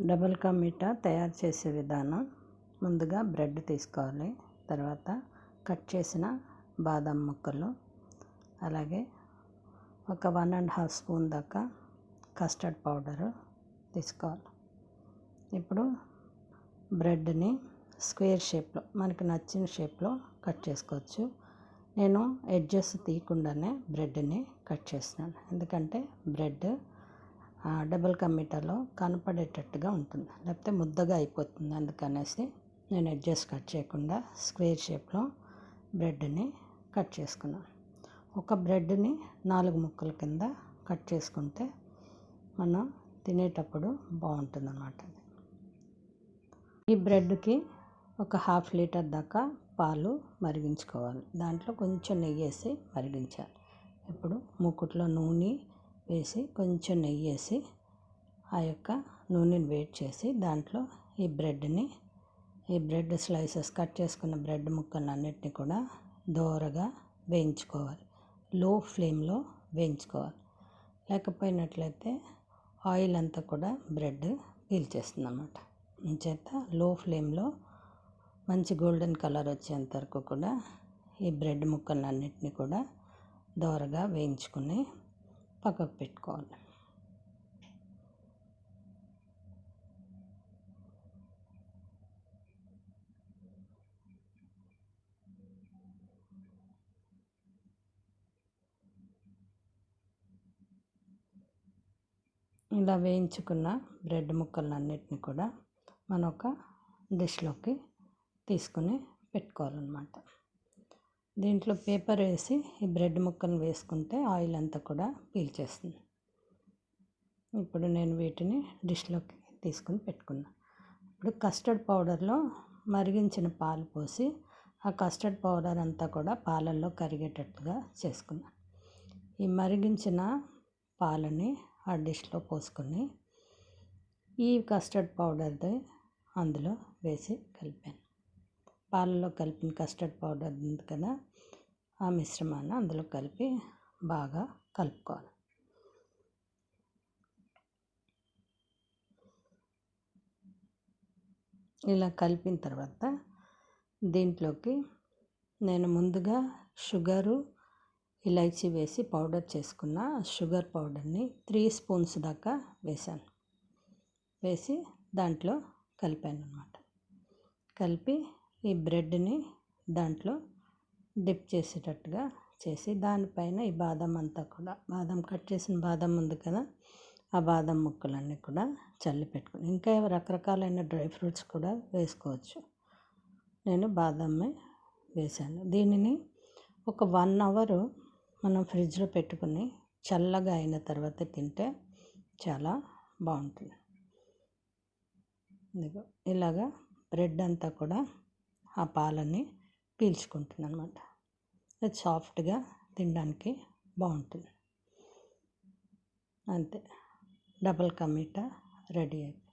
Double ka meetha తయారు చేసే విధానం. ముందుగా బ్రెడ్ తీసుకోవాలి. తర్వాత కట్ చేసిన బాదం ముక్కలు, అలాగే ఒక 1.5 స్పూన్ దాకా కస్టర్డ్ పౌడరు తీసుకోవాలి. ఇప్పుడు బ్రెడ్ని స్క్వేర్ షేప్లో మనకు నచ్చిన షేప్లో కట్ చేసుకోవచ్చు. నేను ఎడ్జెస్ తీయకుండానే బ్రెడ్ని కట్ చేస్తున్నాను, ఎందుకంటే బ్రెడ్ డబుల్ కా మీఠాలో కనపడేటట్టుగా ఉంటుంది, లేకపోతే ముద్దగా అయిపోతుంది. అందుకనేసి నేను ఎడ్జెస్ కట్ చేయకుండా స్క్వేర్ షేప్లో బ్రెడ్ని కట్ చేసుకున్నాను. ఒక బ్రెడ్ని 4 ముక్కల కింద కట్ చేసుకుంటే మనం తినేటప్పుడు బాగుంటుంది అన్నమాట. ఈ బ్రెడ్కి ఒక 1/2 లీటర్ దాకా పాలు మరిగించుకోవాలి. దాంట్లో కొంచెం నెయ్యి వేసి మరిగించాలి. ఇప్పుడు మూకుట్లో నూనె వేసి కొంచెం నెయ్యి వేసి ఆ యొక్క నూనెని వేడి చేసి దాంట్లో ఈ బ్రెడ్ స్లైసెస్ కట్ చేసుకున్న బ్రెడ్ ముక్కలన్నిటిని కూడా దోరగా వేయించుకోవాలి. లో ఫ్లేమ్లో వేయించుకోవాలి, లేకపోయినట్లయితే ఆయిల్ అంతా కూడా బ్రెడ్ పీల్చేస్తుంది అన్నమాట. ఇంచేత లో ఫ్లేమ్లో మంచి గోల్డెన్ కలర్ వచ్చేంత వరకు కూడా ఈ బ్రెడ్ ముక్కలన్నిటిని కూడా దోరగా వేయించుకుని పక్కకు పెట్టుకోవాలి. ఇలా వేయించుకున్న బ్రెడ్ ముక్కలన్నిటిని కూడా మనం ఒక డిష్లోకి తీసుకొని పెట్టుకోవాలన్నమాట. దీంట్లో పేపర్ వేసి ఈ బ్రెడ్ ముక్కలు వేసుకుంటే ఆయిల్ అంతా కూడా పీల్చేస్తుంది. ఇప్పుడు నేను వీటిని డిష్లోకి తీసుకొని పెట్టుకున్నాను. ఇప్పుడు కస్టర్డ్ పౌడర్లో మరిగించిన పాలు పోసి ఆ కస్టర్డ్ పౌడర్ అంతా కూడా పాలల్లో కరిగేటట్టుగా చేసుకున్నాను. ఈ మరిగించిన పాలని ఆ డిష్లో పోసుకొని ఈ కస్టర్డ్ పౌడర్ది అందులో వేసి కలిపాను. పాలలో కలిపిన కస్టర్డ్ పౌడర్ ఉంది కదా, ఆ మిశ్రమాన్ని అందులో కలిపి బాగా కలుపుకోవాలి. ఇలా కలిపిన తర్వాత దీంట్లోకి నేను ముందుగా షుగరు, ఇలైచీ వేసి పౌడర్ చేసుకున్న షుగర్ పౌడర్ని 3 స్పూన్స్ దాకా వేసాను. వేసి దాంట్లో కలిపాను అన్నమాట. కలిపి ఈ బ్రెడ్ని దాంట్లో డిప్ చేసేటట్టుగా చేసి దానిపైన ఈ బాదం అంతా కూడా కట్ చేసిన బాదం ఉంది కదా, ఆ బాదం ముక్కలన్నీ కూడా చల్లి పెట్టుకుని ఇంకా రకరకాలైన డ్రై ఫ్రూట్స్ కూడా వేసుకోవచ్చు. నేను బాదమే వేసాను. దీనిని ఒక 1 అవర్ మనం ఫ్రిడ్జ్లో పెట్టుకుని చల్లగా అయిన తర్వాత తింటే చాలా బాగుంటుంది. ఇలాగా బ్రెడ్ అంతా కూడా ఆ పాలని పీల్చుకుంటుంది అన్నమాట. అది సాఫ్ట్గా తినడానికి బాగుంటుంది. అంతే, డబుల్ కా మీఠా రెడీ అయిపోయింది.